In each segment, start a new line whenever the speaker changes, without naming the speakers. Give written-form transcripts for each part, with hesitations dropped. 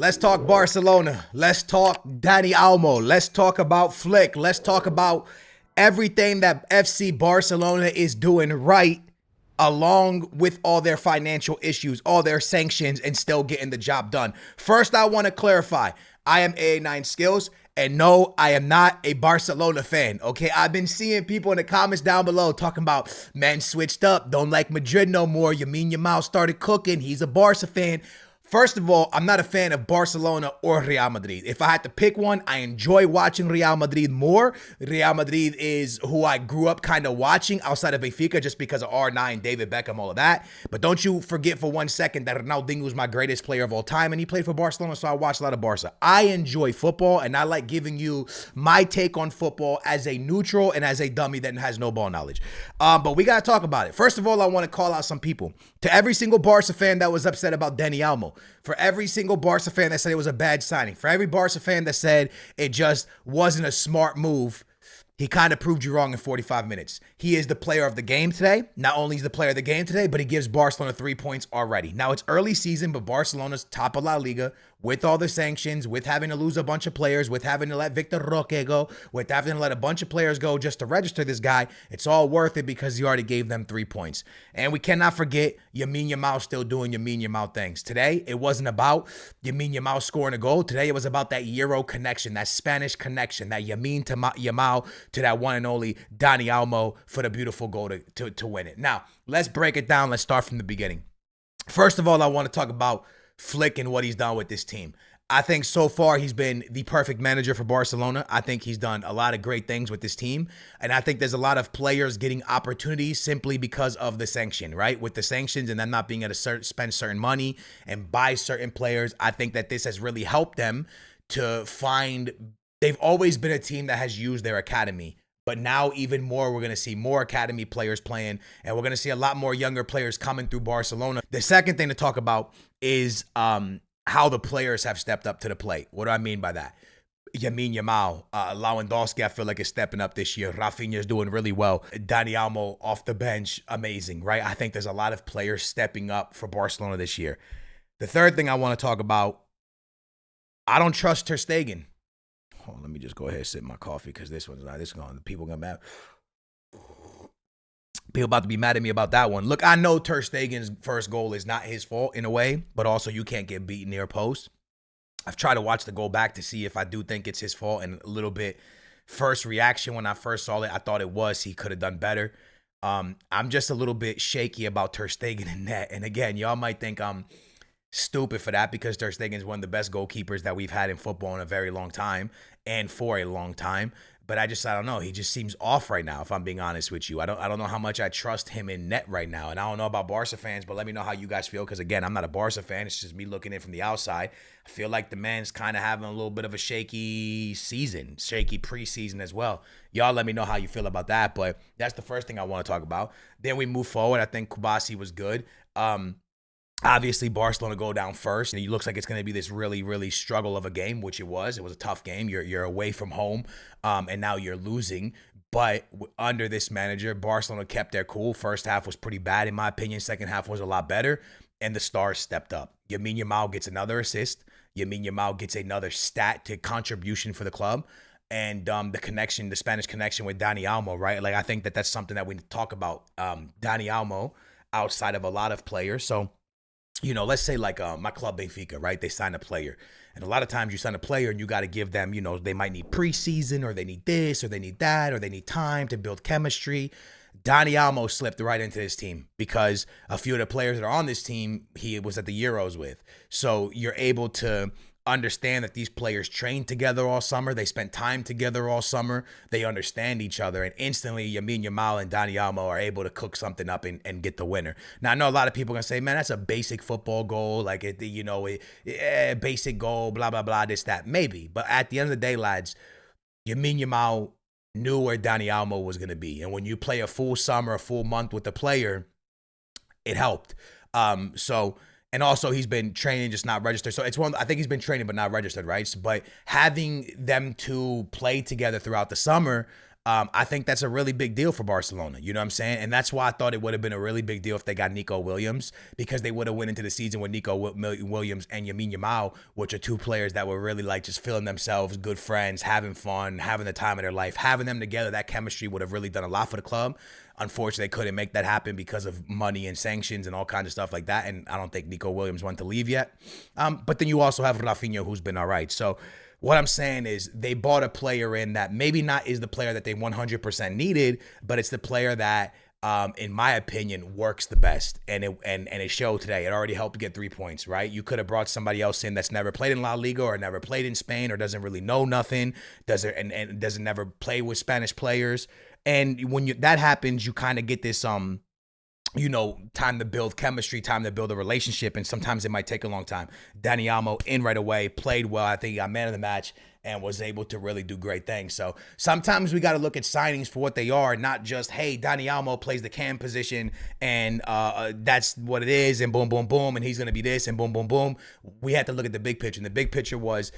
Let's talk Barcelona. Let's talk Dani Olmo. Let's talk about Flick. Let's talk about everything that FC Barcelona is doing right, along with all their financial issues, all their sanctions, and still getting the job done. First, I want to clarify I am AA9 Skills. And no, I am not a Barcelona fan, okay? I've been seeing people in the comments down below talking about, man switched up, don't like Madrid no more. Yamin Yamal started cooking. He's a Barca fan. First of all, I'm not a fan of Barcelona or Real Madrid. If I had to pick one, I enjoy watching Real Madrid more. Real Madrid is who I grew up kind of watching outside of Benfica just because of R9, David Beckham, all of that. But don't you forget for 1 second that Ronaldinho was my greatest player of all time, and he played for Barcelona, so I watched a lot of Barca. I enjoy football, and I like giving you my take on football as a neutral and as a dummy that has no ball knowledge. But we got to talk about it. First of all, I want to call out some people. To every single Barca fan that was upset about Dani Olmo, for every single Barca fan that said it was a bad signing, for every Barca fan that said it just wasn't a smart move, he kind of proved you wrong in 45 minutes. He is the player of the game today. Not only is the player of the game today, but he gives Barcelona 3 points already. Now, it's early season, but Barcelona's top of La Liga with all the sanctions, with having to lose a bunch of players, with having to let Victor Roque go, with having to let a bunch of players go just to register this guy. It's all worth it because he already gave them 3 points. And we cannot forget Yamin Yamal still doing Yamin Yamal things. Today, it wasn't about Yamin Yamal scoring a goal. Today, it was about that Euro connection, that Spanish connection, that Yamin to Yamal to that one and only Dani Olmo for the beautiful goal to win it. Now, let's break it down. Let's start from the beginning. First of all, I want to talk about Flick and what he's done with this team. I think so far he's been the perfect manager for Barcelona. I think he's done a lot of great things with this team. And I think there's a lot of players getting opportunities simply because of the sanction, right? With the sanctions and them not being able to spend certain money and buy certain players, I think that this has really helped them to find. They've always been a team that has used their academy. But now even more, we're going to see more academy players playing, and we're going to see a lot more younger players coming through Barcelona. The second thing to talk about is how the players have stepped up to the plate. What do I mean by that? Yamin Yamal, Lewandowski, I feel like is stepping up this year. Rafinha's doing really well. Dani Olmo off the bench, amazing, right? I think there's a lot of players stepping up for Barcelona this year. The third thing I want to talk about, I don't trust Ter Stegen. Hold on, let me just go ahead and sip my coffee because this one's not. This going. People gonna mad. People about to be mad at me about that one. Look, I know Ter Stegen's first goal is not his fault in a way, but also you can't get beaten near post. I've tried to watch the goal back to see if I do think it's his fault, and a little bit first reaction when I first saw it, I thought it was. He could have done better. I'm just a little bit shaky about Ter Stegen in that. And again, y'all might think I'm stupid for that because Ter Stegen is one of the best goalkeepers that we've had in football in a very long time and for a long time. But I don't know. He just seems off right now, if I'm being honest with you. I don't know how much I trust him in net right now. And I don't know about Barca fans, but let me know how you guys feel. Because, again, I'm not a Barca fan. It's just me looking in from the outside. I feel like the man's kind of having a little bit of a shaky season, shaky preseason as well. Y'all let me know how you feel about that. But that's the first thing I want to talk about. Then we move forward. I think Kubasi was good. Obviously, Barcelona go down first, and it looks like it's going to be this really, really struggle of a game, which it was. It was a tough game. You're away from home, and now you're losing. But under this manager, Barcelona kept their cool. First half was pretty bad, in my opinion. Second half was a lot better, and the stars stepped up. Yamin Yamal gets another assist. Yamin Yamal gets another stat to contribution for the club. And the connection, the Spanish connection with Dani Olmo, right? Like, I think that that's something that we talk about. Dani Olmo outside of a lot of players. So, you know, let's say like my club Benfica, right? They sign a player. And a lot of times you sign a player and you got to give them, you know, they might need preseason or they need this or they need that or they need time to build chemistry. Dani Olmo slipped right into this team because a few of the players that are on this team, he was at the Euros with. So you're able to understand that these players trained together all summer. They spent time together all summer. They understand each other. And instantly, Yamin Yamal and Dani Olmo are able to cook something up and get the winner. Now, I know a lot of people are going to say, man, that's a basic football goal. Like, basic goal, blah, blah, blah, this, that. Maybe. But at the end of the day, lads, Yamin Yamal knew where Dani Olmo was going to be. And when you play a full summer, a full month with the player, it helped. And also, he's been training, just not registered. So it's one. I think he's been training, but not registered, right? But having them two play together throughout the summer, I think that's a really big deal for Barcelona. You know what I'm saying? And that's why I thought it would have been a really big deal if they got Nico Williams, because they would have went into the season with Nico Williams and Lamine Yamal, which are two players that were really like just feeling themselves, good friends, having fun, having the time of their life. Having them together, that chemistry would have really done a lot for the club. Unfortunately, they couldn't make that happen because of money and sanctions and all kinds of stuff like that. And I don't think Nico Williams wanted to leave yet. But then you also have Rafinha, who's been all right. So what I'm saying is they bought a player in that maybe not is the player that they 100% needed, but it's the player that, in my opinion, works the best. And it showed today. It already helped get 3 points, right? You could have brought somebody else in that's never played in La Liga or never played in Spain or doesn't really know nothing, and doesn't never play with Spanish players. And when that happens, you kind of get this time to build chemistry, time to build a relationship, and sometimes it might take a long time. Dani Olmo in right away, played well. I think he got man of the match and was able to really do great things. So sometimes we got to look at signings for what they are, not just, hey, Dani Olmo plays the cam position and that's what it is, and boom, boom, boom, and he's going to be this, and boom, boom, boom. We had to look at the big picture, and the big picture was,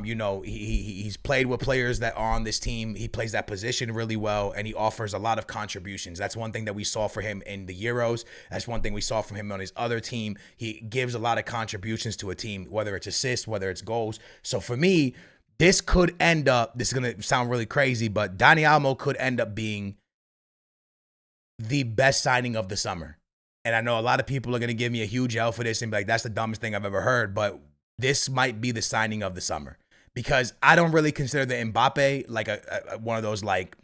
he's played with players that are on this team. He plays that position really well, and he offers a lot of contributions. That's one thing that we saw for him in the Euros. That's one thing we saw from him on his other team. He gives a lot of contributions to a team, whether it's assists, whether it's goals. So for me, this could end up, this is going to sound really crazy, but Dani Olmo could end up being the best signing of the summer. And I know a lot of people are going to give me a huge L for this and be like, that's the dumbest thing I've ever heard. But this might be the signing of the summer, because I don't really consider the Mbappe like a one of those, like,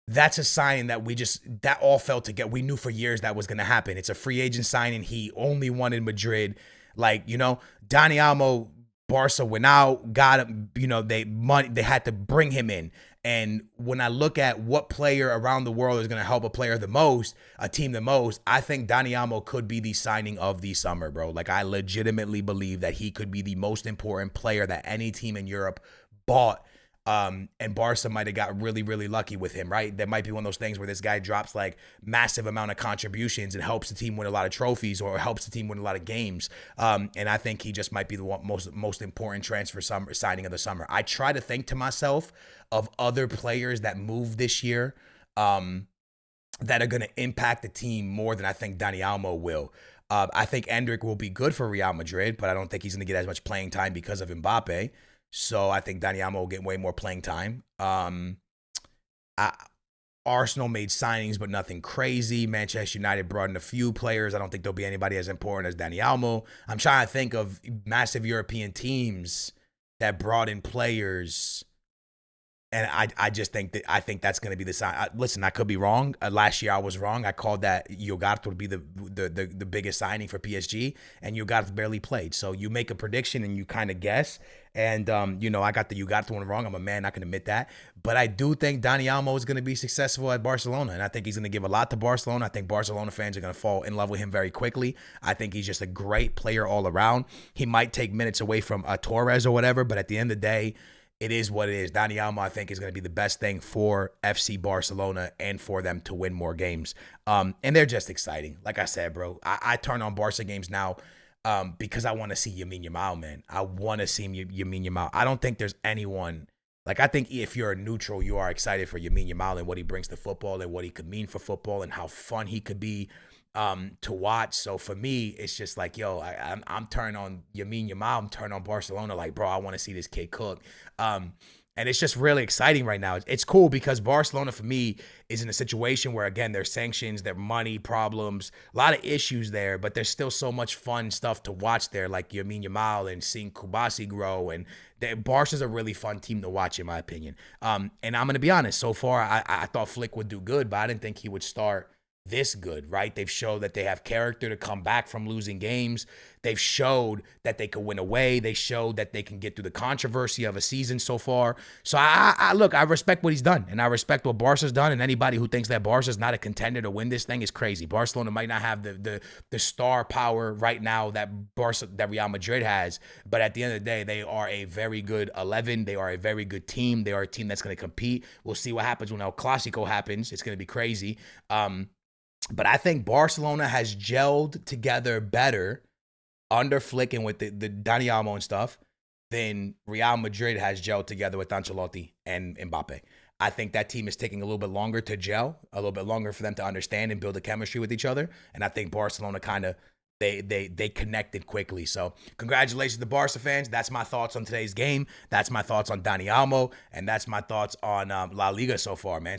that's a signing that all fell together. We knew for years that was going to happen. It's a free agent signing. He only wanted Madrid. Like, Dani Olmo, Barca went out, got him, they had to bring him in. And when I look at what player around the world is going to help a team the most, I think Dani Olmo could be the signing of the summer, bro. Like, I legitimately believe that he could be the most important player that any team in Europe bought. And Barca might have got really, really lucky with him, right? There might be one of those things where this guy drops like massive amount of contributions and helps the team win a lot of trophies, or helps the team win a lot of games. And I think he just might be the most important transfer signing of the summer. I try to think to myself of other players that moved this year, that are going to impact the team more than I think Dani Olmo will. I think Endrick will be good for Real Madrid, but I don't think he's going to get as much playing time because of Mbappe. So I think Dani Olmo will get way more playing time. Arsenal made signings, but nothing crazy. Manchester United brought in a few players. I don't think there'll be anybody as important as Dani Olmo. I'm trying to think of massive European teams that brought in players, and I think that's going to be the sign. Listen, I could be wrong. Last year I was wrong. I called that Ugarte would be the biggest signing for PSG, and Ugarte barely played. So you make a prediction and you kind of guess. And I got the Ugarte one wrong. I'm a man, I can admit that. But I do think Dani Olmo is going to be successful at Barcelona, and I think he's going to give a lot to Barcelona. I think Barcelona fans are going to fall in love with him very quickly. I think he's just a great player all around. He might take minutes away from Torres or whatever, but at the end of the day, it is what it is. Dani Olmo, I think, is going to be the best thing for FC Barcelona and for them to win more games. And they're just exciting. Like I said, bro, I turn on Barca games now because I want to see Lamine Yamal, man. I want to see Lamine Yamal. I don't think there's anyone. Like, I think if you're a neutral, you are excited for Lamine Yamal and what he brings to football and what he could mean for football and how fun he could be to watch. So for me, it's just like, yo, I'm turning on Lamine Yamal. I'm turning on Barcelona. Like, bro, I want to see this kid cook. And it's just really exciting right now. It's cool because Barcelona, for me, is in a situation where, again, there's sanctions, there's money problems, a lot of issues there, but there's still so much fun stuff to watch there, like Lamine Yamal and seeing Kubasi grow. And Barca's a really fun team to watch, in my opinion. And I'm going to be honest, so far, I thought Flick would do good, but I didn't think he would start this good, right? They've showed that they have character to come back from losing games. They've showed that they can win away. They showed that they can get through the controversy of a season so far. So I look, I respect what he's done, and I respect what Barca's done, and anybody who thinks that Barca's not a contender to win this thing is crazy. Barcelona might not have the star power right now that Real Madrid has, but at the end of the day, they are a very good 11. They are a very good team. They are a team that's going to compete. We'll see what happens when El Clasico happens. It's going to be crazy. But I think Barcelona has gelled together better under Flick and with the Dani Olmo and stuff than Real Madrid has gelled together with Ancelotti and Mbappe. I think that team is taking a little bit longer to gel, a little bit longer for them to understand and build a chemistry with each other. And I think Barcelona kind of they connected quickly. So congratulations to Barca fans. That's my thoughts on today's game. That's my thoughts on Dani Olmo, and that's my thoughts on La Liga so far, man.